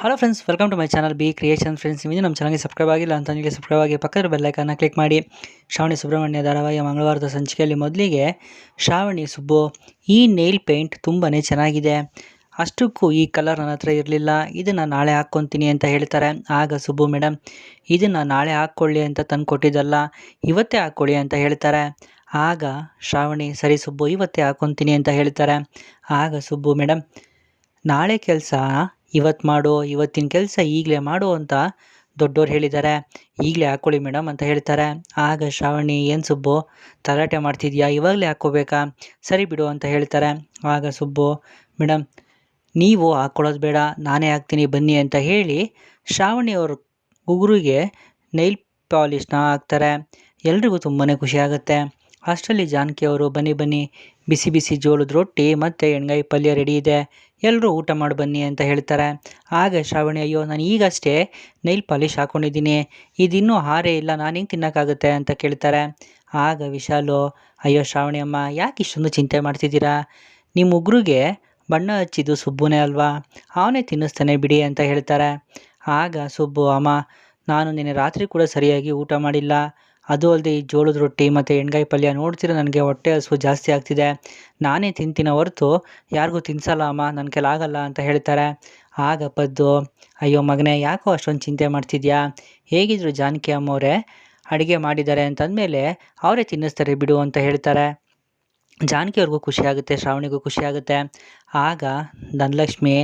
Hello friends, welcome to my channel B creation. Friends, ನೀವು ನಮ್ಮ ಚಾನಲ್ಗೆ ಸಬ್ಸ್ಕ್ರೈಬ್ ಆಗಿಲ್ಲ ಅಂತ ನೀವು ಸಬ್ಸ್ಕ್ರೈಬ್ ಆಗಿ ಪಕ್ಕದ ಬೆಲ್ಲೈಕನ್ನ ಕ್ಲಿಕ್ ಮಾಡಿ. ಶ್ರಾವಣಿ ಸುಬ್ರಹ್ಮಣ್ಯ ಧಾರಾವಾಹಿಯ ಮಂಗಳವಾರದ ಸಂಚಿಕೆಯಲ್ಲಿ ಮೊದಲಿಗೆ ಶ್ರಾವಣಿ ಸುಬ್ಬು, ಈ ನೇಲ್ ಪೇಂಟ್ ತುಂಬಾ ಚೆನ್ನಾಗಿದೆ, ಅಷ್ಟಕ್ಕೂ ಈ ಕಲರ್ ನನ್ನ ಹತ್ರ ಇರಲಿಲ್ಲ, ಇದನ್ನು ನಾಳೆ ಹಾಕ್ಕೊತೀನಿ ಅಂತ ಹೇಳ್ತಾರೆ. ಆಗ ಸುಬ್ಬು, ಮೇಡಮ್ ಇದನ್ನು ನಾಳೆ ಹಾಕ್ಕೊಳ್ಳಿ ಅಂತ ತಂದು ಕೊಟ್ಟಿದ್ದಲ್ಲ, ಇವತ್ತೇ ಹಾಕ್ಕೊಳ್ಳಿ ಅಂತ ಹೇಳ್ತಾರೆ. ಆಗ ಶ್ರಾವಣಿ, ಸರಿ ಸುಬ್ಬು ಇವತ್ತೇ ಹಾಕ್ಕೊತೀನಿ ಅಂತ ಹೇಳ್ತಾರೆ. ಆಗ ಸುಬ್ಬು, ಮೇಡಮ್ ನಾಳೆ ಕೆಲಸ ಇವತ್ತು ಮಾಡು, ಇವತ್ತಿನ ಕೆಲಸ ಈಗಲೇ ಮಾಡು ಅಂತ ದೊಡ್ಡೋರು ಹೇಳಿದ್ದಾರೆ, ಈಗಲೇ ಹಾಕ್ಕೊಳ್ಳಿ ಮೇಡಮ್ ಅಂತ ಹೇಳ್ತಾರೆ. ಆಗ ಶ್ರಾವಣಿ, ಏನು ಸುಬ್ಬು ತಲಾಟೆ ಮಾಡ್ತಿದ್ಯಾ, ಇವಾಗಲೇ ಹಾಕ್ಕೋಬೇಕಾ, ಸರಿ ಬಿಡು ಅಂತ ಹೇಳ್ತಾರೆ. ಆಗ ಸುಬ್ಬು, ಮೇಡಮ್ ನೀವು ಹಾಕ್ಕೊಳ್ಳೋದು ಬೇಡ, ನಾನೇ ಹಾಕ್ತೀನಿ ಬನ್ನಿ ಅಂತ ಹೇಳಿ ಶ್ರಾವಣಿಯವ್ರ ಉಗುರಿಗೆ ನೈಲ್ ಪಾಲಿಷ್ನ ಹಾಕ್ತಾರೆ. ಎಲ್ರಿಗೂ ತುಂಬಾ ಖುಷಿ ಆಗುತ್ತೆ. ಅಷ್ಟರಲ್ಲಿ ಜಾನಕಿ ಅವರು, ಬನ್ನಿ ಬನ್ನಿ ಬಿಸಿ ಬಿಸಿ ಜೋಳದ ರೊಟ್ಟಿ ಮತ್ತು ಎಣ್ಗಾಯಿ ಪಲ್ಯ ರೆಡಿ ಇದೆ, ಎಲ್ಲರೂ ಊಟ ಮಾಡಿ ಬನ್ನಿ ಅಂತ ಹೇಳ್ತಾರೆ. ಆಗ ಶ್ರಾವಣಿ, ಅಯ್ಯೋ ನಾನು ಈಗಷ್ಟೇ ನೈಲ್ ಪಾಲಿಷ್ ಹಾಕ್ಕೊಂಡಿದ್ದೀನಿ, ಇದಿನ್ನೂ ಹಾರೇ ಇಲ್ಲ, ನಾನು ಹೆಂಗೆ ತಿನ್ನೋಕ್ಕಾಗುತ್ತೆ ಅಂತ ಕೇಳ್ತಾರೆ. ಆಗ ವಿಶಾಲು, ಅಯ್ಯೋ ಶ್ರಾವಣಿ ಅಮ್ಮ ಯಾಕೆ ಇಷ್ಟೊಂದು ಚಿಂತೆ ಮಾಡ್ತಿದ್ದೀರಾ, ನಿಮ್ಮ ಉಗುರಿಗೆ ಬಣ್ಣ ಹಚ್ಚಿದ್ದು ಸುಬ್ಬುನೇ ಅಲ್ವಾ, ಅವನೇ ತಿನ್ನಿಸ್ತಾನೆ ಬಿಡಿ ಅಂತ ಹೇಳ್ತಾರೆ. ಆಗ ಸುಬ್ಬು, ಅಮ್ಮ ನಾನು ನಿನ್ನೆ ರಾತ್ರಿ ಕೂಡ ಸರಿಯಾಗಿ ಊಟ ಮಾಡಿಲ್ಲ, ಅದು ಅಲ್ಲದೆ ಈ ಜೋಳದ ರೊಟ್ಟಿ ಮತ್ತು ಎಣ್ಗಾಯಿ ಪಲ್ಯ ನೋಡ್ತೀರ ನನಗೆ ಹೊಟ್ಟೆ ಹಸಿವು ಜಾಸ್ತಿ ಆಗ್ತಿದೆ, ನಾನೇ ತಿಂತೀನ ಹೊರತು ಯಾರಿಗೂ ತಿನ್ಸಲ್ಲ ಅಮ್ಮ, ನನ್ನ ಕೈಲಾಗಲ್ಲ ಅಂತ ಹೇಳ್ತಾರೆ. ಆಗ ಪದ್ದು, ಅಯ್ಯೋ ಮಗನೇ ಯಾಕೋ ಅಷ್ಟೊಂದು ಚಿಂತೆ ಮಾಡ್ತಿದ್ಯಾ, ಹೇಗಿದ್ರು ಜಾನಕಿ ಅಮ್ಮವರೇ ಅಡುಗೆ ಮಾಡಿದ್ದಾರೆ ಅಂತಂದಮೇಲೆ ಅವರೇ ತಿನ್ನಿಸ್ತಾರೆ ಬಿಡು ಅಂತ ಹೇಳ್ತಾರೆ. ಜಾನಕಿಯವ್ರಿಗೂ ಖುಷಿಯಾಗುತ್ತೆ, ಶ್ರಾವಣಿಗೂ ಖುಷಿಯಾಗುತ್ತೆ. ಆಗ ಧನಲಕ್ಷ್ಮಿ,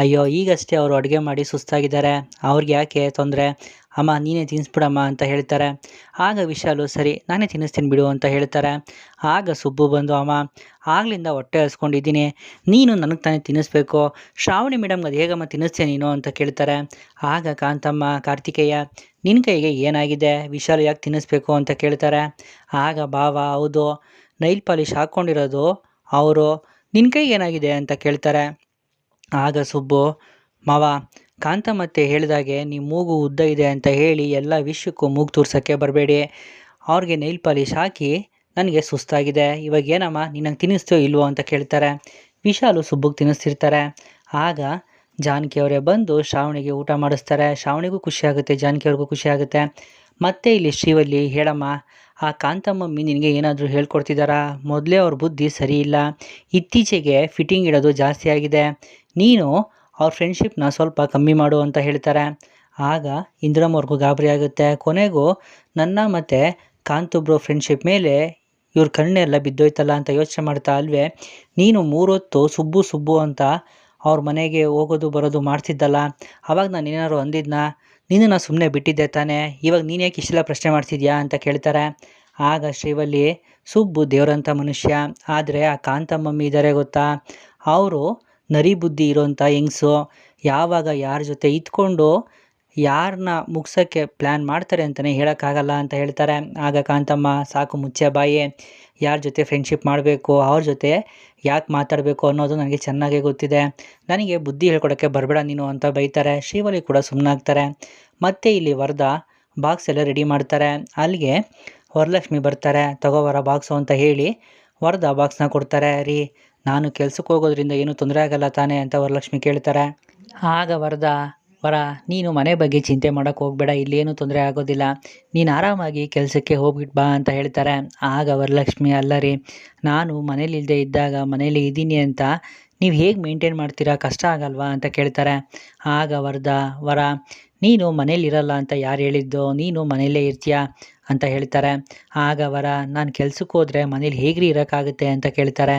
ಅಯ್ಯೋ ಈಗಷ್ಟೇ ಅವರು ಅಡುಗೆ ಮಾಡಿ ಸುಸ್ತಾಗಿದ್ದಾರೆ, ಅವ್ರಿಗೆ ಯಾಕೆ ತೊಂದರೆ, ಅಮ್ಮ ನೀನೇ ತಿನ್ನಿಸ್ಬಿಡಮ್ಮ ಅಂತ ಹೇಳ್ತಾರೆ. ಆಗ ವಿಶಾಲು, ಸರಿ ನಾನೇ ತಿನ್ನಿಸ್ತೀನಿ ಬಿಡು ಅಂತ ಹೇಳ್ತಾರೆ. ಆಗ ಸುಬ್ಬು ಬಂದು, ಅಮ್ಮ ಆಗ್ಲಿಂದ ಹೊಟ್ಟೆ ಹಸ್ಕೊಂಡಿದ್ದೀನಿ, ನೀನು ನನಗೆ ತಾನೇ ತಿನ್ನಿಸ್ಬೇಕು, ಶ್ರಾವಣಿ ಮೇಡಮ್ಗೆ ಅದು ಹೇಗಮ್ಮ ತಿನ್ನಿಸ್ತೀಯ ನೀನು ಅಂತ ಕೇಳ್ತಾರೆ. ಆಗ ಕಾಂತಮ್ಮ, ಕಾರ್ತಿಕೇಯ ನಿನ್ನ ಕೈಗೆ ಏನಾಗಿದೆ, ವಿಶಾಲು ಯಾಕೆ ತಿನ್ನಿಸ್ಬೇಕು ಅಂತ ಕೇಳ್ತಾರೆ. ಆಗ ಭಾವ, ಹೌದು ನೈಲ್ ಪಾಲಿಷ್ ಹಾಕ್ಕೊಂಡಿರೋದು ಅವರು, ನಿನ್ನ ಕೈಗೆ ಏನಾಗಿದೆ ಅಂತ ಕೇಳ್ತಾರೆ. ಆಗ ಸುಬ್ಬು, ಮಾವ ಕಾಂತಮ್ಮತ್ತೆ ಹೇಳಿದಾಗೆ ನಿಮ್ಮ ಮೂಗು ಉದ್ದ ಇದೆ ಅಂತ ಹೇಳಿ ಎಲ್ಲ ವಿಷಯಕ್ಕೂ ಮೂಗು ತೂರ್ಸೋಕ್ಕೆ ಬರಬೇಡಿ, ಅವ್ರಿಗೆ ನೈಲ್ ಪಾಲಿಷ್ ಹಾಕಿ ನನಗೆ ಸುಸ್ತಾಗಿದೆ, ಇವಾಗ ಏನಮ್ಮ ನಿನಗೆ ತಿನ್ನಿಸ್ತೀಯೋ ಇಲ್ವೋ ಅಂತ ಕೇಳ್ತಾರೆ. ವಿಶಾಲು ಸುಬ್ಬುಗೆ ತಿನ್ನಿಸ್ತಿರ್ತಾರೆ. ಆಗ ಜಾನಕಿಯವರೇ ಬಂದು ಶ್ರಾವಣಿಗೆ ಊಟ ಮಾಡಿಸ್ತಾರೆ. ಶ್ರಾವಣಿಗೂ ಖುಷಿಯಾಗುತ್ತೆ, ಜಾನಕಿಯವ್ರಿಗೂ ಖುಷಿಯಾಗುತ್ತೆ. ಮತ್ತೆ ಇಲ್ಲಿ ಶ್ರೀವಲ್ಲಿ, ಹೇಳಮ್ಮ ಆ ಕಾಂತಮ್ಮಮ್ಮಿ ನಿನಗೆ ಏನಾದರೂ ಹೇಳ್ಕೊಡ್ತಿದ್ದಾರಾ, ಮೊದಲೇ ಅವ್ರ ಬುದ್ಧಿ ಸರಿ ಇಲ್ಲ, ಇತ್ತೀಚೆಗೆ ಫಿಟ್ಟಿಂಗ್ ಇಡೋದು ಜಾಸ್ತಿ ಆಗಿದೆ, ನೀನು ಅವ್ರ ಫ್ರೆಂಡ್ಶಿಪ್ನ ಸ್ವಲ್ಪ ಕಮ್ಮಿ ಮಾಡು ಅಂತ ಹೇಳ್ತಾರೆ. ಆಗ ಇಂದ್ರಮ್ಮವ್ರಿಗೂ ಗಾಬರಿ ಆಗುತ್ತೆ. ಕೊನೆಗೂ ನನ್ನ ಮತ್ತು ಕಾಂತೊಬ್ರು ಫ್ರೆಂಡ್ಶಿಪ್ ಮೇಲೆ ಇವ್ರ ಕಣ್ಣೆಲ್ಲ ಬಿದ್ದೋಯ್ತಲ್ಲ ಅಂತ ಯೋಚನೆ ಮಾಡ್ತಾ ಅಲ್ವೇ, ನೀನು 3 ಹೊತ್ತು ಸುಬ್ಬು ಸುಬ್ಬು ಅಂತ ಅವ್ರ ಮನೆಗೆ ಹೋಗೋದು ಬರೋದು ಮಾಡ್ತಿದ್ದಲ್ಲ, ಆವಾಗ ನಾನು ಏನಾದ್ರು ಅಂದಿದ್ನಾ, ನಿನ್ನನ್ನು ಸುಮ್ಮನೆ ಬಿಟ್ಟಿದ್ದೆ ತಾನೇ, ಇವಾಗ ನೀನು ಯಾಕೆ ಇಷ್ಟೆಲ್ಲ ಪ್ರಶ್ನೆ ಮಾಡ್ತಿದ್ಯಾ ಅಂತ ಕೇಳ್ತಾರೆ. ಆಗ ಶ್ರೀವಲ್ಲಿ, ಸುಬ್ಬು ದೇವರಂಥ ಮನುಷ್ಯ, ಆದರೆ ಆ ಕಾಂತಮ್ಮಮ್ಮಿ ಇದ್ದಾರೆ ಗೊತ್ತಾ, ಅವರು ನರಿ ಬುದ್ಧಿ ಇರೋಂಥ ಹೆಂಗಸು, ಯಾವಾಗ ಯಾರ ಜೊತೆ ಇದ್ಕೊಂಡು ಯಾರನ್ನ ಮುಗ್ಸೋಕ್ಕೆ ಪ್ಲ್ಯಾನ್ ಮಾಡ್ತಾರೆ ಅಂತಲೇ ಹೇಳೋಕ್ಕಾಗಲ್ಲ ಅಂತ ಹೇಳ್ತಾರೆ. ಆಗ ಕಾಂತಮ್ಮ, ಸಾಕು ಮುಚ್ಚೆ ಬಾಯಿ, ಯಾರ ಜೊತೆ ಫ್ರೆಂಡ್ಶಿಪ್ ಮಾಡಬೇಕು, ಅವ್ರ ಜೊತೆ ಯಾಕೆ ಮಾತಾಡಬೇಕು ಅನ್ನೋದು ನನಗೆ ಚೆನ್ನಾಗೇ ಗೊತ್ತಿದೆ, ನನಗೆ ಬುದ್ಧಿ ಹೇಳ್ಕೊಡೋಕ್ಕೆ ಬರಬೇಡ ನೀನು ಅಂತ ಬೈತಾರೆ. ಶ್ರೀವಲ್ಲಿ ಕೂಡ ಸುಮ್ಮನಾಗ್ತಾರೆ. ಮತ್ತು ಇಲ್ಲಿ ವರದ ಬಾಕ್ಸ್ ಎಲ್ಲ ರೆಡಿ ಮಾಡ್ತಾರೆ. ಅಲ್ಲಿಗೆ ವರಲಕ್ಷ್ಮಿ ಬರ್ತಾರೆ, ತಗೋವರ ಬಾಕ್ಸು ಅಂತ ಹೇಳಿ ವರದ ಬಾಕ್ಸ್ನ ಕೊಡ್ತಾರೆ. ರೀ ನಾನು ಕೆಲ್ಸಕ್ಕೆ ಹೋಗೋದ್ರಿಂದ ಏನೂ ತೊಂದರೆ ಆಗಲ್ಲ ತಾನೇ ಅಂತ ವರಲಕ್ಷ್ಮಿ ಕೇಳ್ತಾರೆ. ಆಗ ವರ, ನೀನು ಮನೆ ಬಗ್ಗೆ ಚಿಂತೆ ಮಾಡೋಕ್ಕೆ ಹೋಗಬೇಡ, ಇಲ್ಲೇನೂ ತೊಂದರೆ ಆಗೋದಿಲ್ಲ, ನೀನು ಆರಾಮಾಗಿ ಕೆಲಸಕ್ಕೆ ಹೋಗ್ಬಿಟ್ಟು ಬಾ ಅಂತ ಹೇಳ್ತಾರೆ. ಆಗ ವರಲಕ್ಷ್ಮಿ, ಅಲ್ಲ ರೀ ನಾನು ಮನೇಲಿಲ್ಲದೆ ಇದ್ದಾಗ ಮನೇಲಿ ಇದ್ದೀನಿ ಅಂತ ನೀವು ಹೇಗೆ ಮೇಂಟೈನ್ ಮಾಡ್ತೀರಾ, ಕಷ್ಟ ಆಗಲ್ವಾ ಅಂತ ಕೇಳ್ತಾರೆ. ಆಗ ವರ, ನೀನು ಮನೇಲಿರಲ್ಲ ಅಂತ ಯಾರು ಹೇಳಿದ್ದು, ನೀನು ಮನೆಯಲ್ಲೇ ಇರ್ತೀಯಾ ಅಂತ ಹೇಳ್ತಾರೆ. ಆಗ ನಾನು ಕೆಲ್ಸಕ್ಕೆ ಹೋದರೆ ಮನೇಲಿ ಹೇಗ್ರಿ ಇರೋಕ್ಕಾಗುತ್ತೆ ಅಂತ ಕೇಳ್ತಾರೆ.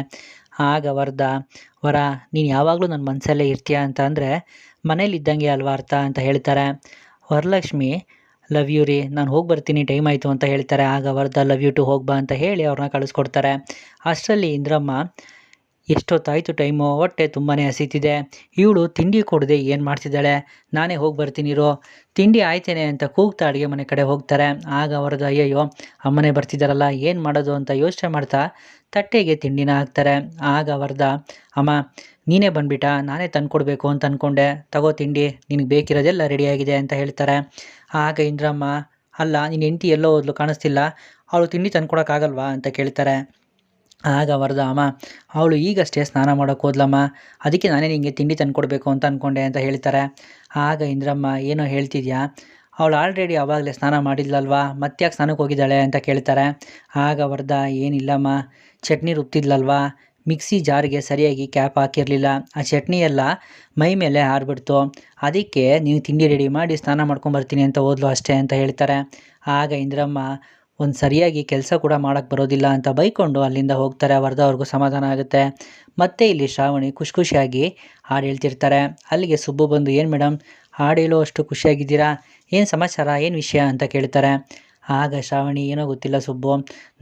ಆಗ ವರ, ನೀನು ಯಾವಾಗಲೂ ನನ್ನ ಮನಸ್ಸಲ್ಲೇ ಇರ್ತೀಯ ಅಂತ ಅಂದರೆ ಮನೇಲಿ ಇದ್ದಂಗೆ ಅಲ್ವಾ ಅರ್ಥ ಅಂತ ಹೇಳ್ತಾರೆ. ವರಲಕ್ಷ್ಮಿ, ಲವ್ ಯು ರೀ, ನಾನು ಹೋಗಿ ಬರ್ತೀನಿ, ಟೈಮ್ ಆಯಿತು ಅಂತ ಹೇಳ್ತಾರೆ. ಆಗ ಲವ್ ಯು ಟು, ಹೋಗ್ಬಾ ಅಂತ ಹೇಳಿ ಅವ್ರನ್ನ ಕಳಿಸ್ಕೊಡ್ತಾರೆ. ಅಷ್ಟರಲ್ಲಿ ಇಂದ್ರಮ್ಮ, ಎಷ್ಟೊತ್ತಾಯಿತು ಟೈಮು, ಹೊಟ್ಟೆ ತುಂಬಾ ಹಸಿತಿದೆ, ಇವಳು ತಿಂಡಿ ಕೊಡದೆ ಏನು ಮಾಡ್ತಿದ್ದಾಳೆ, ನಾನೇ ಹೋಗಿ ಬರ್ತೀನಿರೋ, ತಿಂಡಿ ಆಯ್ತೇನೆ ಅಂತ ಕೂಗ್ತಾ ಅಡುಗೆ ಮನೆ ಕಡೆ ಹೋಗ್ತಾರೆ. ಆಗ ಅಯ್ಯಯ್ಯೋ ಅಮ್ಮನೇ ಬರ್ತಿದ್ದಾರಲ್ಲ ಏನು ಮಾಡೋದು ಅಂತ ಯೋಚನೆ ಮಾಡ್ತಾ ತಟ್ಟೆಗೆ ತಿಂಡಿನ ಹಾಕ್ತಾರೆ. ಆಗ ಅಮ್ಮ ನೀನೇ ಬಂದುಬಿಟ್ಟ, ನಾನೇ ತಂದುಕೊಡ್ಬೇಕು ಅಂತ ಅಂದ್ಕೊಂಡೆ, ತಗೋ ತಿಂಡಿ, ನಿನಗೆ ಬೇಕಿರೋದೆಲ್ಲ ರೆಡಿಯಾಗಿದೆ ಅಂತ ಹೇಳ್ತಾರೆ. ಆಗ ಇಂದ್ರಮ್ಮ, ಅಲ್ಲ ನಿನ್ನ ಹೆಂಡತಿ ಎಲ್ಲೋ ಹೋದ್ಲು ಕಾಣಿಸ್ತಿಲ್ಲ, ಅವಳು ತಿಂಡಿ ತಂದ್ಕೊಡೋಕ್ಕಾಗಲ್ವಾ ಅಂತ ಕೇಳ್ತಾರೆ. ಆಗ ಅಮ್ಮ, ಅವಳು ಈಗಷ್ಟೇ ಸ್ನಾನ ಮಾಡೋಕ್ಕೆ ಹೋದ್ಲಮ್ಮ, ಅದಕ್ಕೆ ನಾನೇ ನಿನಗೆ ತಿಂಡಿ ತಂದುಕೊಡ್ಬೇಕು ಅಂತ ಅಂದ್ಕೊಂಡೆ ಅಂತ ಹೇಳ್ತಾರೆ. ಆಗ ಇಂದ್ರಮ್ಮ ಏನೋ ಹೇಳ್ತಿದ್ಯಾ, ಅವಳು ಆಲ್ರೆಡಿ ಆವಾಗಲೇ ಸ್ನಾನ ಮಾಡಿದ್ಲಲ್ವಾ, ಮತ್ತ್ಯಾಕೆ ಸ್ನಾನಕ್ಕೆ ಹೋಗಿದ್ದಾಳೆ ಅಂತ ಕೇಳ್ತಾರೆ. ಆಗ ವರದಾ ಏನಿಲ್ಲಮ್ಮ, ಚಟ್ನಿ ರುಬ್ತಿದ್ಲಲ್ವಾ, ಮಿಕ್ಸಿ ಜಾರ್ಗೆ ಸರಿಯಾಗಿ ಕ್ಯಾಪ್ ಹಾಕಿರಲಿಲ್ಲ, ಆ ಚಟ್ನಿ ಎಲ್ಲ ಮೈ ಮೇಲೆ ಹಾರ್ಬಿಡ್ತು, ಅದಕ್ಕೆ ನೀವು ತಿಂಡಿ ರೆಡಿ ಮಾಡಿ ಸ್ನಾನ ಮಾಡ್ಕೊಂಬರ್ತೀನಿ ಅಂತ ಹೋದ್ಲು ಅಷ್ಟೇ ಅಂತ ಹೇಳ್ತಾರೆ. ಆಗ ಇಂದ್ರಮ್ಮ ಒಂದು ಸರಿಯಾಗಿ ಕೆಲಸ ಕೂಡ ಮಾಡೋಕ್ಕೆ ಬರೋದಿಲ್ಲ ಅಂತ ಬೈಕೊಂಡು ಅಲ್ಲಿಂದ ಹೋಗ್ತಾರೆ. ವರದಾ ಅವ್ರಿಗೂ ಸಮಾಧಾನ ಆಗುತ್ತೆ. ಮತ್ತೆ ಇಲ್ಲಿ ಶ್ರಾವಣಿ ಖುಷಿಯಾಗಿ ಹಾಡು ಹೇಳ್ತಿರ್ತಾರೆ. ಅಲ್ಲಿಗೆ ಸುಬ್ಬು ಬಂದು, ಏನು ಮೇಡಮ್ ಹಾಡು ಹೇಳೋ ಅಷ್ಟು ಖುಷಿಯಾಗಿದ್ದೀರಾ, ಏನು ಸಮಾಚಾರ, ಏನು ವಿಷಯ ಅಂತ ಕೇಳ್ತಾರೆ. ಆಗ ಶ್ರಾವಣಿ, ಏನೋ ಗೊತ್ತಿಲ್ಲ ಸುಬ್ಬು,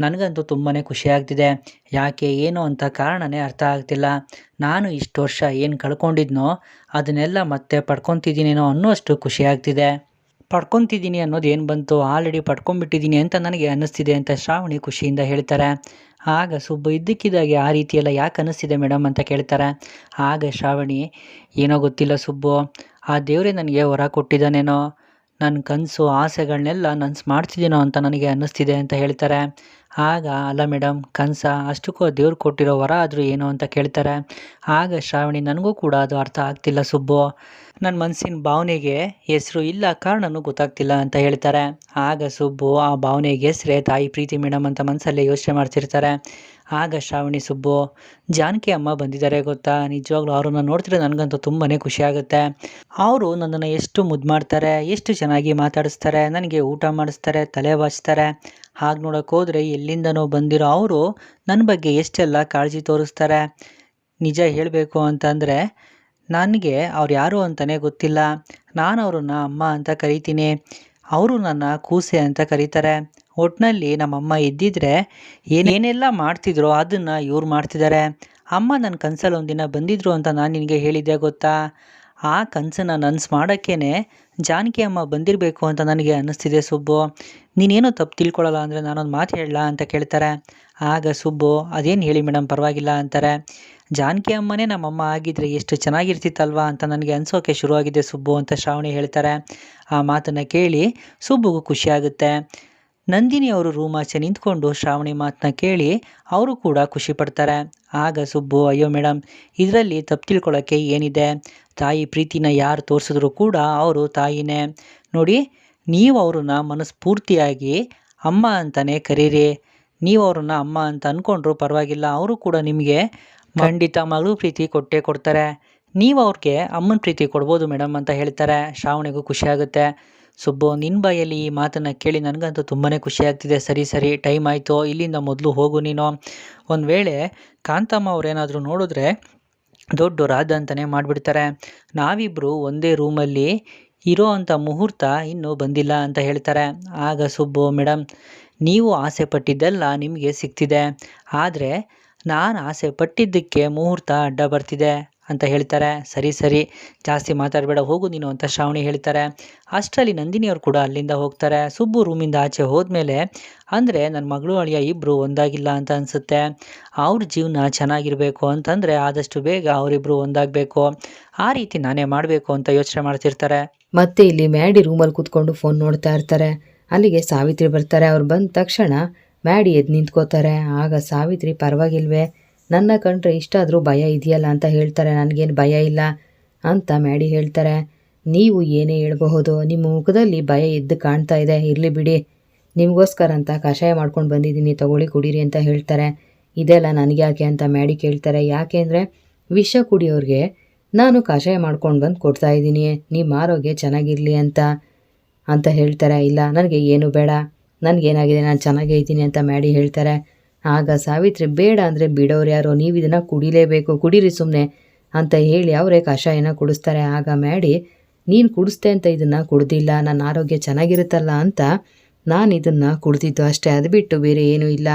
ನನಗಂತೂ ತುಂಬಾ ಖುಷಿಯಾಗ್ತಿದೆ, ಯಾಕೆ ಏನು ಅಂತ ಕಾರಣನೇ ಅರ್ಥ ಆಗ್ತಿಲ್ಲ. ನಾನು ಇಷ್ಟು ವರ್ಷ ಏನು ಕಳ್ಕೊಂಡಿದ್ನೋ ಅದನ್ನೆಲ್ಲ ಮತ್ತೆ ಪಡ್ಕೊತಿದ್ದೀನೇನೋ ಅನ್ನೋಷ್ಟು ಖುಷಿಯಾಗ್ತಿದೆ. ಪಡ್ಕೊತಿದ್ದೀನಿ ಅನ್ನೋದು ಏನು ಬಂತು, ಆಲ್ರೆಡಿ ಪಡ್ಕೊಂಡ್ಬಿಟ್ಟಿದ್ದೀನಿ ಅಂತ ನನಗೆ ಅನ್ನಿಸ್ತಿದೆ ಅಂತ ಶ್ರಾವಣಿ ಖುಷಿಯಿಂದ ಹೇಳ್ತಾರೆ. ಆಗ ಸುಬ್ಬು ಇದ್ದಕ್ಕಿದ್ದಾಗೆ ಆ ರೀತಿಯೆಲ್ಲ ಯಾಕೆ ಅನ್ನಿಸ್ತಿದೆ ಮೇಡಮ್ ಅಂತ ಕೇಳ್ತಾರೆ. ಆಗ ಶ್ರಾವಣಿ, ಏನೋ ಗೊತ್ತಿಲ್ಲ ಸುಬ್ಬು, ಆ ದೇವರೇ ನನಗೆ ವರ ಕೊಟ್ಟಿದ್ದಾನೇನೋ, ನನ್ನ ಕನಸು ಆಸೆಗಳನ್ನೆಲ್ಲ ನನಸು ಮಾಡ್ತಿದ್ದೀನೋ ಅಂತ ನನಗೆ ಅನ್ನಿಸ್ತಿದೆ ಅಂತ ಹೇಳ್ತಾರೆ. ಆಗ ಅಲ್ಲ ಮೇಡಮ್, ಕನಸ ಅಷ್ಟಕ್ಕೂ ದೇವ್ರು ಕೊಟ್ಟಿರೋ ವರ ಆದರೂ ಏನು ಅಂತ ಕೇಳ್ತಾರೆ. ಆಗ ಶ್ರಾವಣಿ, ನನಗೂ ಕೂಡ ಅದು ಅರ್ಥ ಆಗ್ತಿಲ್ಲ ಸುಬ್ಬು, ನನ್ನ ಮನಸ್ಸಿನ ಭಾವನೆಗೆ ಹೆಸರು ಇಲ್ಲ, ಕಾರಣನೂ ಗೊತ್ತಾಗ್ತಿಲ್ಲ ಅಂತ ಹೇಳ್ತಾರೆ. ಆಗ ಸುಬ್ಬು, ಆ ಭಾವನೆಗೆ ಹೆಸರೇ ತಾಯಿ ಪ್ರೀತಿ ಮೇಡಮ್ ಅಂತ ಮನಸ್ಸಲ್ಲೇ ಯೋಚನೆ ಮಾಡ್ತಿರ್ತಾರೆ. ಆಗ ಶ್ರಾವಣಿ, ಸುಬ್ಬು, ಜಾನಕಿ ಅಮ್ಮ ಬಂದಿದ್ದಾರೆ ಗೊತ್ತಾ, ನಿಜವಾಗ್ಲೂ ಅವ್ರನ್ನ ನೋಡ್ತಿದ್ರೆ ನನಗಂತೂ ತುಂಬಾ ಖುಷಿಯಾಗುತ್ತೆ. ಅವರು ನನ್ನನ್ನು ಎಷ್ಟು ಮುದ್ದು ಮಾಡ್ತಾರೆ, ಎಷ್ಟು ಚೆನ್ನಾಗಿ ಮಾತಾಡಿಸ್ತಾರೆ, ನನಗೆ ಊಟ ಮಾಡಿಸ್ತಾರೆ, ತಲೆ ಬಾಚ್ತಾರೆ. ಹಾಗೆ ನೋಡೋಕೆ ಹೋದರೆ ಎಲ್ಲಿಂದನೋ ಬಂದಿರೋ ಅವರು ನನ್ನ ಬಗ್ಗೆ ಎಷ್ಟೆಲ್ಲ ಕಾಳಜಿ ತೋರಿಸ್ತಾರೆ. ನಿಜ ಹೇಳಬೇಕು ಅಂತಂದರೆ ನನಗೆ ಅವ್ರು ಯಾರು ಅಂತಲೇ ಗೊತ್ತಿಲ್ಲ. ನಾನು ಅವ್ರನ್ನ ಅಮ್ಮ ಅಂತ ಕರಿತೀನಿ, ಅವರು ನನ್ನ ಕೂಸೆ ಅಂತ ಕರೀತಾರೆ. ಒಟ್ಟಿನಲ್ಲಿ ನಮ್ಮಮ್ಮ ಇದ್ದಿದ್ರೆ ಏನೆಲ್ಲ ಮಾಡ್ತಿದ್ರೋ ಅದನ್ನು ಇವ್ರು ಮಾಡ್ತಿದ್ದಾರೆ. ಅಮ್ಮ ನನ್ನ ಕನಸಲ್ಲಿ ಒಂದಿನ ಬಂದಿದ್ರು ಅಂತ ನಾನು ನಿನಗೆ ಹೇಳಿದ್ದೆ ಗೊತ್ತಾ, ಆ ಕನಸನ್ನು ನನಸು ಮಾಡೋಕ್ಕೇ ಜಾನಕಿ ಅಮ್ಮ ಬಂದಿರಬೇಕು ಅಂತ ನನಗೆ ಅನ್ನಿಸ್ತಿದೆ ಸುಬ್ಬು, ನೀನೇನೋ ತಪ್ಪು ತಿಳ್ಕೊಳ್ಳಲ್ಲ ಅಂದರೆ ನಾನೊಂದು ಮಾತು ಹೇಳಲಾ ಅಂತ ಕೇಳ್ತಾರೆ. ಆಗ ಸುಬ್ಬು, ಅದೇನು ಹೇಳಿ ಮೇಡಮ್ ಪರವಾಗಿಲ್ಲ ಅಂತಾರೆ. ಜಾನಕಿ ಅಮ್ಮನೇ ನಮ್ಮಮ್ಮ ಆಗಿದ್ರೆ ಎಷ್ಟು ಚೆನ್ನಾಗಿರ್ತಿತ್ತಲ್ವಾ ಅಂತ ನನಗೆ ಅನಿಸೋಕೆ ಶುರುವಾಗಿದೆ ಸುಬ್ಬು ಅಂತ ಶ್ರಾವಣಿ ಹೇಳ್ತಾರೆ. ಆ ಮಾತನ್ನು ಕೇಳಿ ಸುಬ್ಬುಗೂ ಖುಷಿಯಾಗುತ್ತೆ. ನಂದಿನಿ ಅವರು ರೂಮ್ ಆಚೆ ನಿಂತ್ಕೊಂಡು ಶ್ರಾವಣಿ ಮಾತನ್ನ ಕೇಳಿ ಅವರು ಕೂಡ ಖುಷಿ ಪಡ್ತಾರೆ. ಆಗ ಸುಬ್ಬು, ಅಯ್ಯೋ ಮೇಡಮ್, ಇದರಲ್ಲಿ ತಪ್ಪು ತಿಳ್ಕೊಳ್ಳೋಕ್ಕೆ ಏನಿದೆ, ತಾಯಿ ಪ್ರೀತಿನ ಯಾರು ತೋರಿಸಿದ್ರು ಕೂಡ ಅವರು ತಾಯಿನೇ ನೋಡಿ, ನೀವು ಅವ್ರನ್ನ ಮನಸ್ಫೂರ್ತಿಯಾಗಿ ಅಮ್ಮ ಅಂತಲೇ ಕರೀರಿ, ನೀವು ಅವ್ರನ್ನ ಅಮ್ಮ ಅಂತ ಅಂದ್ಕೊಂಡ್ರು ಪರವಾಗಿಲ್ಲ, ಅವರು ಕೂಡ ನಿಮಗೆ ಖಂಡಿತ ಮಗಳು ಪ್ರೀತಿ ಕೊಟ್ಟೇ ಕೊಡ್ತಾರೆ, ನೀವು ಅವ್ರಿಗೆ ಅಮ್ಮನ ಪ್ರೀತಿ ಕೊಡ್ಬೋದು ಮೇಡಮ್ ಅಂತ ಹೇಳ್ತಾರೆ. ಶ್ರಾವಣಿಗೂ ಖುಷಿಯಾಗುತ್ತೆ. ಸುಬ್ಬು, ನಿನ್ನ ಬಾಯಲ್ಲಿ ಈ ಮಾತನ್ನು ಕೇಳಿ ನನಗಂತೂ ತುಂಬಾ ಖುಷಿಯಾಗ್ತಿದೆ. ಸರಿ ಟೈಮ್ ಆಯಿತು, ಇಲ್ಲಿಂದ ಮೊದಲು ಹೋಗು ನೀನು. ಒಂದು ವೇಳೆ ಕಾಂತಮ್ಮ ಅವರೇನಾದರೂ ನೋಡಿದ್ರೆ ದೊಡ್ಡ ರಾಧ ಅಂತಲೇ ಮಾಡಿಬಿಡ್ತಾರೆ. ನಾವಿಬ್ಬರು ಒಂದೇ ರೂಮಲ್ಲಿ ಇರೋ ಅಂಥ ಮುಹೂರ್ತ ಇನ್ನೂ ಬಂದಿಲ್ಲ ಅಂತ ಹೇಳ್ತಾರೆ. ಆಗ ಸುಬ್ಬು, ಮೇಡಮ್, ನೀವು ಆಸೆ ಪಟ್ಟಿದ್ದೆಲ್ಲ ನಿಮಗೆ ಸಿಗ್ತಿದೆ, ಆದರೆ ನಾನು ಆಸೆ ಪಟ್ಟಿದ್ದಕ್ಕೆ ಮುಹೂರ್ತ ಅಡ್ಡ ಬರ್ತಿದೆ ಅಂತ ಹೇಳ್ತಾರೆ. ಸರಿ ಜಾಸ್ತಿ ಮಾತಾಡಬೇಡ, ಹೋಗು ನೀನು ಅಂತ ಶ್ರಾವಣಿ ಹೇಳ್ತಾರೆ. ಅಷ್ಟರಲ್ಲಿ ನಂದಿನಿಯವರು ಕೂಡ ಅಲ್ಲಿಂದ ಹೋಗ್ತಾರೆ. ಸುಬ್ಬು ರೂಮಿಂದ ಆಚೆ ಹೋದ್ಮೇಲೆ, ಅಂದರೆ ನನ್ನ ಮಗಳು ಅಳಿಯ ಇಬ್ಬರು ಒಂದಾಗಿಲ್ಲ ಅಂತ ಅನಿಸುತ್ತೆ, ಅವ್ರ ಜೀವನ ಚೆನ್ನಾಗಿರಬೇಕು ಅಂತಂದರೆ ಆದಷ್ಟು ಬೇಗ ಅವರಿಬ್ಬರು ಒಂದಾಗಬೇಕು, ಆ ರೀತಿ ನಾನೇ ಮಾಡಬೇಕು ಅಂತ ಯೋಚನೆ ಮಾಡ್ತಿರ್ತಾರೆ. ಮತ್ತೆ ಇಲ್ಲಿ ಮ್ಯಾಡಿ ರೂಮಲ್ಲಿ ಕೂತ್ಕೊಂಡು ಫೋನ್ ನೋಡ್ತಾ ಇರ್ತಾರೆ. ಅಲ್ಲಿಗೆ ಸಾವಿತ್ರಿ ಬರ್ತಾರೆ. ಅವ್ರು ಬಂದ ತಕ್ಷಣ ಮ್ಯಾಡಿ ಎದ್ದು ನಿಂತ್ಕೋತಾರೆ. ಆಗ ಸಾವಿತ್ರಿ, ಪರವಾಗಿಲ್ವೇ, ನನ್ನ ಕಂಡ್ರೆ ಇಷ್ಟಾದರೂ ಭಯ ಇದೆಯಲ್ಲ ಅಂತ ಹೇಳ್ತಾರೆ. ನನಗೇನು ಭಯ ಇಲ್ಲ ಅಂತ ಮ್ಯಾಡಿ ಹೇಳ್ತಾರೆ. ನೀವು ಏನೇ ಹೇಳಬಹುದು, ನಿಮ್ಮ ಮುಖದಲ್ಲಿ ಭಯ ಎದ್ದು ಕಾಣ್ತಾ ಇದೆ, ಇರಲಿ ಬಿಡಿ, ನಿಮಗೋಸ್ಕರ ಅಂತ ಕಷಾಯ ಮಾಡ್ಕೊಂಡು ಬಂದಿದ್ದೀನಿ, ತಗೊಳ್ಳಿ ಕುಡೀರಿ ಅಂತ ಹೇಳ್ತಾರೆ. ಇದೆಲ್ಲ ನನಗೆ ಯಾಕೆ ಅಂತ ಮ್ಯಾಡಿ ಕೇಳ್ತಾರೆ. ಯಾಕೆ ಅಂದರೆ ವಿಷ ಕುಡಿಯೋರಿಗೆ ನಾನು ಕಷಾಯ ಮಾಡ್ಕೊಂಡು ಬಂದು ಕೊಡ್ತಾ ಇದ್ದೀನಿ, ನಿಮ್ಮ ಆರೋಗ್ಯ ಚೆನ್ನಾಗಿರಲಿ ಅಂತ ಹೇಳ್ತಾರೆ. ಇಲ್ಲ, ನನಗೆ ಏನು ಬೇಡ, ನನಗೇನಾಗಿದೆ, ನಾನು ಚೆನ್ನಾಗೇ ಇದ್ದೀನಿ ಅಂತ ಮ್ಯಾಡಿ ಹೇಳ್ತಾರೆ. ಆಗ ಸಾವಿತ್ರಿ, ಬೇಡ ಅಂದರೆ ಬಿಡೋರು ಯಾರೋ, ನೀವು ಇದನ್ನು ಕುಡಿಲೇಬೇಕು, ಕುಡೀರಿ ಸುಮ್ಮನೆ ಅಂತ ಹೇಳಿ ಅವರೇ ಕಷಾಯನ ಕುಡಿಸ್ತಾರೆ. ಆಗ ಮ್ಯಾಡಿ, ನೀನು ಕುಡಿಸ್ತೆ ಅಂತ ಇದನ್ನು ಕುಡ್ದಿಲ್ಲ, ನನ್ನ ಆರೋಗ್ಯ ಚೆನ್ನಾಗಿರುತ್ತಲ್ಲ ಅಂತ ನಾನು ಇದನ್ನು ಕುಡ್ದಿದ್ದು ಅಷ್ಟೇ, ಅದು ಬಿಟ್ಟು ಬೇರೆ ಏನೂ ಇಲ್ಲ,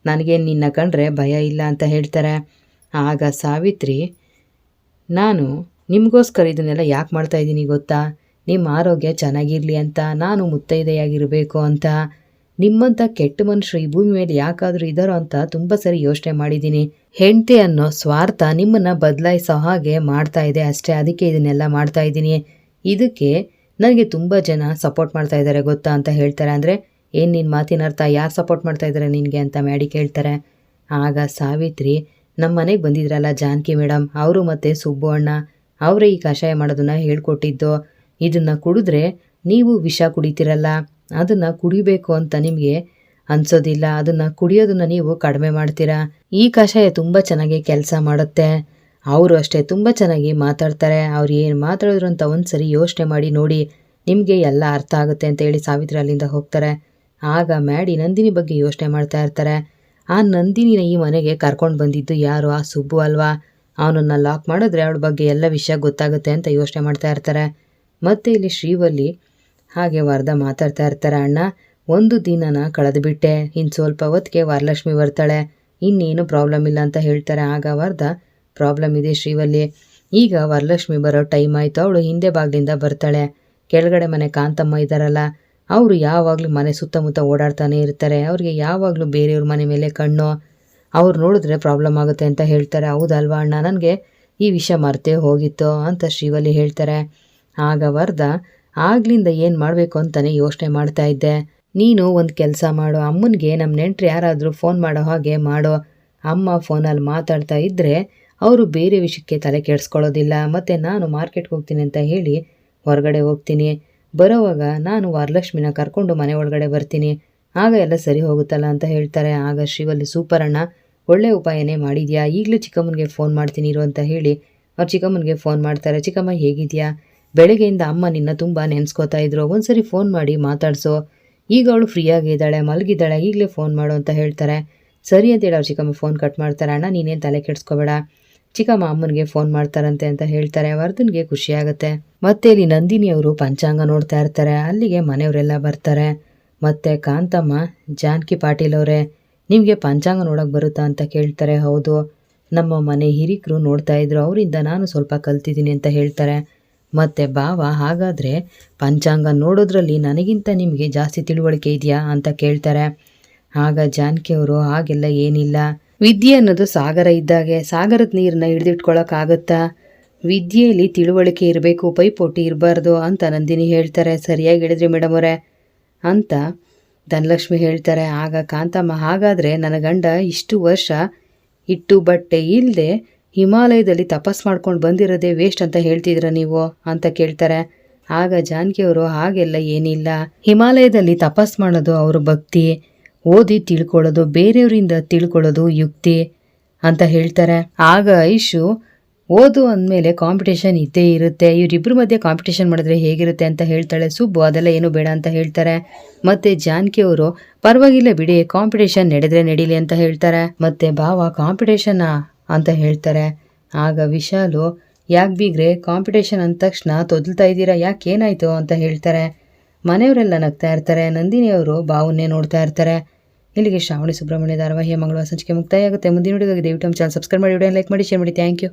ನನಗೇನು ನಿನ್ನ ಕಂಡ್ರೆ ಭಯ ಇಲ್ಲ ಅಂತ ಹೇಳ್ತಾರೆ. ಆಗ ಸಾವಿತ್ರಿ, ನಾನು ನಿಮಗೋಸ್ಕರ ಇದನ್ನೆಲ್ಲ ಯಾಕೆ ಮಾಡ್ತಾಯಿದ್ದೀನಿ ಗೊತ್ತಾ, ನಿಮ್ಮ ಆರೋಗ್ಯ ಚೆನ್ನಾಗಿರಲಿ ಅಂತ, ನಾನು ಮುತ್ತೈದೆಯಾಗಿರಬೇಕು ಅಂತ, ನಿಮ್ಮಂಥ ಕೆಟ್ಟ ಮನುಷ್ಯರು ಈ ಭೂಮಿ ಮೇಲೆ ಯಾಕಾದರೂ ಇದ್ದಾರೋ ಅಂತ ತುಂಬ ಸರಿ ಯೋಚನೆ ಮಾಡಿದ್ದೀನಿ. ಹೆಂಡತಿ ಅನ್ನೋ ಸ್ವಾರ್ಥ ನಿಮ್ಮನ್ನು ಬದಲಾಯಿಸೋ ಹಾಗೆ ಮಾಡ್ತಾ ಇದೆ ಅಷ್ಟೇ, ಅದಕ್ಕೆ ಇದನ್ನೆಲ್ಲ ಮಾಡ್ತಾ ಇದ್ದೀನಿ. ಇದಕ್ಕೆ ನನಗೆ ತುಂಬ ಜನ ಸಪೋರ್ಟ್ ಮಾಡ್ತಾ ಇದ್ದಾರೆ ಗೊತ್ತಾ ಅಂತ ಹೇಳ್ತಾರೆ. ಅಂದರೆ ಏನು ನಿನ್ನ ಮಾತಿನ ಅರ್ಥ, ಯಾರು ಸಪೋರ್ಟ್ ಮಾಡ್ತಾ ಇದ್ದಾರೆ ನಿನಗೆ ಅಂತ ಮ್ಯಾಡಿ ಕೇಳ್ತಾರೆ. ಆಗ ಸಾವಿತ್ರಿ, ನಮ್ಮ ಮನೆಗೆ ಬಂದಿದ್ರಲ್ಲ ಜಾನಕಿ ಮೇಡಮ್, ಅವರು ಮತ್ತು ಸುಬ್ಬು ಅಣ್ಣ ಅವರೇ ಈ ಕಷಾಯ ಮಾಡೋದನ್ನ ಹೇಳ್ಕೊಟ್ಟಿದ್ದು, ಇದನ್ನು ಕುಡಿದ್ರೆ ನೀವು ವಿಷ ಕುಡಿತೀರಲ್ಲ, ಅದನ್ನು ಕುಡಿಬೇಕು ಅಂತ ನಿಮಗೆ ಅನ್ಸೋದಿಲ್ಲ, ಅದನ್ನು ಕುಡಿಯೋದನ್ನು ನೀವು ಕಡಿಮೆ ಮಾಡ್ತೀರಾ. ಈ ಕಷಾಯ ತುಂಬ ಚೆನ್ನಾಗಿ ಕೆಲಸ ಮಾಡುತ್ತೆ. ಅವರು ಅಷ್ಟೇ ತುಂಬ ಚೆನ್ನಾಗಿ ಮಾತಾಡ್ತಾರೆ. ಅವ್ರು ಏನು ಮಾತಾಡಿದ್ರು ಅಂತ ಒಂದ್ಸರಿ ಯೋಚನೆ ಮಾಡಿ ನೋಡಿ, ನಿಮಗೆ ಎಲ್ಲ ಅರ್ಥ ಆಗುತ್ತೆ ಅಂತ ಹೇಳಿ ಸಾವಿತ್ರಿ ಅಲ್ಲಿಂದ ಹೋಗ್ತಾರೆ. ಆಗ ಮ್ಯಾಡಿ ನಂದಿನಿ ಬಗ್ಗೆ ಯೋಚನೆ ಮಾಡ್ತಾ ಇರ್ತಾರೆ. ಆ ನಂದಿನಿನ ಈ ಮನೆಗೆ ಕರ್ಕೊಂಡು ಬಂದಿದ್ದು ಯಾರು? ಆ ಸುಬ್ಬು ಅಲ್ವಾ? ಅವನನ್ನು ಲಾಕ್ ಮಾಡಿದ್ರೆ ಅವಳ ಬಗ್ಗೆ ಎಲ್ಲ ವಿಷಯ ಗೊತ್ತಾಗುತ್ತೆ ಅಂತ ಯೋಚನೆ ಮಾಡ್ತಾ ಇರ್ತಾರೆ. ಮತ್ತು ಇಲ್ಲಿ ಶ್ರೀವಲ್ಲಿ ಹಾಗೆ ವರದಾ ಮಾತಾಡ್ತಾ ಇರ್ತಾರೆ. ಅಣ್ಣ, ಒಂದು ದಿನನ ಕಳೆದುಬಿಟ್ಟೆ, ಇನ್ನು ಸ್ವಲ್ಪ ಹೊತ್ತಿಗೆ ವರಲಕ್ಷ್ಮಿ ಬರ್ತಾಳೆ, ಇನ್ನೇನು ಪ್ರಾಬ್ಲಮ್ ಇಲ್ಲ ಅಂತ ಹೇಳ್ತಾರೆ. ಆಗ ವರದಾ, ಪ್ರಾಬ್ಲಮ್ ಇದೆ ಶ್ರೀವಲ್ಲಿ, ಈಗ ವರಲಕ್ಷ್ಮಿ ಬರೋ ಟೈಮ್ ಆಯಿತು, ಅವಳು ಹಿಂದೆ ಬಾಗಿಲಿಂದ ಬರ್ತಾಳೆ. ಕೆಳಗಡೆ ಮನೆ ಕಾಂತಮ್ಮ ಇದ್ದಾರಲ್ಲ, ಅವರು ಯಾವಾಗಲೂ ಮನೆ ಸುತ್ತಮುತ್ತ ಓಡಾಡ್ತಾನೆ ಇರ್ತಾರೆ, ಅವ್ರಿಗೆ ಯಾವಾಗಲೂ ಬೇರೆಯವ್ರ ಮನೆ ಮೇಲೆ ಕಣ್ಣು, ಅವ್ರು ನೋಡಿದ್ರೆ ಪ್ರಾಬ್ಲಮ್ ಆಗುತ್ತೆ ಅಂತ ಹೇಳ್ತಾರೆ. ಹೌದಲ್ವಾ ಅಣ್ಣ, ನನಗೆ ಈ ವಿಷಯ ಮರ್ತೇ ಹೋಗಿತ್ತು ಅಂತ ಶ್ರೀವಲ್ಲಿ ಹೇಳ್ತಾರೆ. ಆಗ ವರದಾ, ಆಗ್ಲಿಂದ ಏನು ಮಾಡಬೇಕು ಅಂತಲೇ ಯೋಚನೆ ಮಾಡ್ತಾ ಇದ್ದೆ, ನೀನು ಒಂದು ಕೆಲಸ ಮಾಡು, ಅಮ್ಮನಿಗೆ ನಮ್ಮ ನೆಂಟ್ರು ಯಾರಾದರೂ ಫೋನ್ ಮಾಡೋ ಹಾಗೆ ಮಾಡು. ಅಮ್ಮ ಫೋನಲ್ಲಿ ಮಾತಾಡ್ತಾ ಇದ್ದರೆ ಅವರು ಬೇರೆ ವಿಷಯಕ್ಕೆ ತಲೆ ಕೆಡಿಸ್ಕೊಳ್ಳೋದಿಲ್ಲ. ಮತ್ತು ನಾನು ಮಾರ್ಕೆಟ್ಗೆ ಹೋಗ್ತೀನಿ ಅಂತ ಹೇಳಿ ಹೊರಗಡೆ ಹೋಗ್ತೀನಿ, ಬರೋವಾಗ ನಾನು ವರಲಕ್ಷ್ಮಿನ ಕರ್ಕೊಂಡು ಮನೆ ಒಳಗಡೆ ಬರ್ತೀನಿ, ಆಗ ಎಲ್ಲ ಸರಿ ಹೋಗುತ್ತಲ್ಲ ಅಂತ ಹೇಳ್ತಾರೆ. ಆಗ ಶ್ರೀವಲ್ಲಿ, ಸೂಪರ್ ಅಣ್ಣ, ಒಳ್ಳೆ ಉಪಾಯನೇ ಮಾಡಿದ್ಯಾ, ಈಗಲೂ ಚಿಕ್ಕಮ್ಮನಿಗೆ ಫೋನ್ ಮಾಡ್ತೀನಿ ಇರು ಅಂತ ಹೇಳಿ ಅವ್ರು ಚಿಕ್ಕಮ್ಮನಿಗೆ ಫೋನ್ ಮಾಡ್ತಾರೆ. ಚಿಕ್ಕಮ್ಮ ಹೇಗಿದೆಯಾ? ಬೆಳಗ್ಗೆಯಿಂದ ಅಮ್ಮ ನಿನ್ನ ತುಂಬ ನೆನೆಸ್ಕೋತಾ ಇದ್ರು, ಒಂದ್ಸರಿ ಫೋನ್ ಮಾಡಿ ಮಾತಾಡಿಸೋ, ಈಗ ಅವಳು ಫ್ರೀಯಾಗಿದ್ದಾಳೆ, ಮಲಗಿದ್ದಾಳೆ, ಈಗಲೇ ಫೋನ್ ಮಾಡು ಅಂತ ಹೇಳ್ತಾರೆ. ಸರಿ ಅಂತೇಳಿ ಅವ್ರು ಚಿಕ್ಕಮ್ಮ ಫೋನ್ ಕಟ್ ಮಾಡ್ತಾರೆ. ಅಣ್ಣ, ನೀನೇನು ತಲೆ ಕೆಡಿಸ್ಕೋಬೇಡ, ಚಿಕ್ಕಮ್ಮ ಅಮ್ಮನಿಗೆ ಫೋನ್ ಮಾಡ್ತಾರಂತೆ ಅಂತ ಹೇಳ್ತಾರೆ. ವರ್ಧನ್ಗೆ ಖುಷಿಯಾಗುತ್ತೆ. ಮತ್ತೆ ಇಲ್ಲಿ ನಂದಿನಿ ಅವರು ಪಂಚಾಂಗ ನೋಡ್ತಾ ಇರ್ತಾರೆ. ಅಲ್ಲಿಗೆ ಮನೆಯವರೆಲ್ಲ ಬರ್ತಾರೆ. ಮತ್ತೆ ಕಾಂತಮ್ಮ, ಜಾನಕಿ ಪಾಟೀಲ್ ಅವರೇ, ನಿಮಗೆ ಪಂಚಾಂಗ ನೋಡೋಕೆ ಬರುತ್ತಾ ಅಂತ ಕೇಳ್ತಾರೆ. ಹೌದು, ನಮ್ಮ ಮನೆ ಹಿರಿಕರು ನೋಡ್ತಾ ಇದ್ರು, ಅವರಿಂದ ನಾನು ಸ್ವಲ್ಪ ಕಲ್ತಿದ್ದೀನಿ ಅಂತ ಹೇಳ್ತಾರೆ. ಮತ್ತು ಭಾವ, ಹಾಗಾದರೆ ಪಂಚಾಂಗ ನೋಡೋದ್ರಲ್ಲಿ ನನಗಿಂತ ನಿಮಗೆ ಜಾಸ್ತಿ ತಿಳುವಳಿಕೆ ಇದೆಯಾ ಅಂತ ಕೇಳ್ತಾರೆ. ಆಗ ಜಾನಕಿ ಅವರು, ಹಾಗೆಲ್ಲ ಏನಿಲ್ಲ, ವಿದ್ಯೆ ಅನ್ನೋದು ಸಾಗರ ಇದ್ದಾಗೆ, ಸಾಗರದ ನೀರನ್ನ ಹಿಡಿದಿಟ್ಕೊಳ್ಳೋಕ್ಕಾಗತ್ತಾ? ವಿದ್ಯೆಯಲ್ಲಿ ತಿಳುವಳಿಕೆ ಇರಬೇಕು, ಪೈಪೋಟಿ ಇರಬಾರ್ದು ಅಂತ ನಂದಿನಿ ಹೇಳ್ತಾರೆ. ಸರಿಯಾಗಿ ಹೇಳಿದ್ರಿ ಮೇಡಮ್ ಅವರೇ ಅಂತ ಧನಲಕ್ಷ್ಮಿ ಹೇಳ್ತಾರೆ. ಆಗ ಕಾಂತಮ್ಮ, ಹಾಗಾದರೆ ನನ್ನ ಗಂಡ ಇಷ್ಟು ವರ್ಷ ಇಟ್ಟು ಬಟ್ಟೆ ಇಲ್ಲದೆ ಹಿಮಾಲಯದಲ್ಲಿ ತಪಸ್ ಮಾಡ್ಕೊಂಡು ಬಂದಿರೋದೇ ವೇಸ್ಟ್ ಅಂತ ಹೇಳ್ತಿದ್ರ ನೀವು ಅಂತ ಕೇಳ್ತಾರೆ. ಆಗ ಜಾನಕಿಯವರು, ಹಾಗೆಲ್ಲ ಏನಿಲ್ಲ, ಹಿಮಾಲಯದಲ್ಲಿ ತಪಸ್ ಮಾಡೋದು ಅವ್ರ ಭಕ್ತಿ, ಓದಿ ತಿಳ್ಕೊಳ್ಳೋದು, ಬೇರೆಯವರಿಂದ ತಿಳ್ಕೊಳ್ಳೋದು ಯುಕ್ತಿ ಅಂತ ಹೇಳ್ತಾರೆ. ಆಗ ಐಶು, ಓದು ಅಂದಮೇಲೆ ಕಾಂಪಿಟೇಷನ್ ಇದ್ದೇ ಇರುತ್ತೆ, ಇವರಿಬ್ಬರ ಮಧ್ಯೆ ಕಾಂಪಿಟೇಷನ್ ಮಾಡಿದ್ರೆ ಹೇಗಿರುತ್ತೆ ಅಂತ ಹೇಳ್ತಾಳೆ. ಸುಬ್ಬು, ಅದೆಲ್ಲ ಏನು ಬೇಡ ಅಂತ ಹೇಳ್ತಾರೆ. ಮತ್ತೆ ಜಾನಕಿಯವರು, ಪರವಾಗಿಲ್ಲ ಬಿಡಿ, ಕಾಂಪಿಟೇಷನ್ ನಡೆದ್ರೆ ನಡೀಲಿ ಅಂತ ಹೇಳ್ತಾರೆ. ಮತ್ತೆ ಭಾವ, ಕಾಂಪಿಟೇಷನ್ ಅಂತ ಹೇಳ್ತಾರೆ. ಆಗ ವಿಶಾಲು, ಯಾಕೆ ಬೀಗ್ರೆ ಕಾಂಪಿಟೇಷನ್ ಅಂದ ತಕ್ಷಣ ತೊದಲ್ತಾ ಇದ್ದೀರಾ, ಯಾಕೆ ಏನಾಯ್ತು ಅಂತ ಹೇಳ್ತಾರೆ. ಮನೆಯವರೆಲ್ಲ ನಗ್ತಾ ಇರ್ತಾರೆ. ನಂದಿನಿಯವರು ಬಾವನ್ನೇ ನೋಡ್ತಾ ಇರ್ತಾರೆ. ಇಲ್ಲಿಗೆ ಶ್ರಾವಣಿ ಸುಬ್ರಹ್ಮಣ್ಯ ಧಾರಾವಾಹಿಯ ಮಂಗಳವಾರ ಸಂಚಿಕೆ ಮುಕ್ತಾಯ ಆಗುತ್ತೆ. ಮುಂದಿನ ವಿಡಿಯೋಗಾಗಿ ದಯವಿಟ್ಟು ನಮ್ಮ ಚಾನಲ್ ಸಬ್ಸ್ಕ್ರೈಬ್ ಮಾಡಿ, ವಿಡಿಯೋ ಲೈಕ್ ಮಾಡಿ, ಶೇರ್ ಮಾಡಿ. Thank you.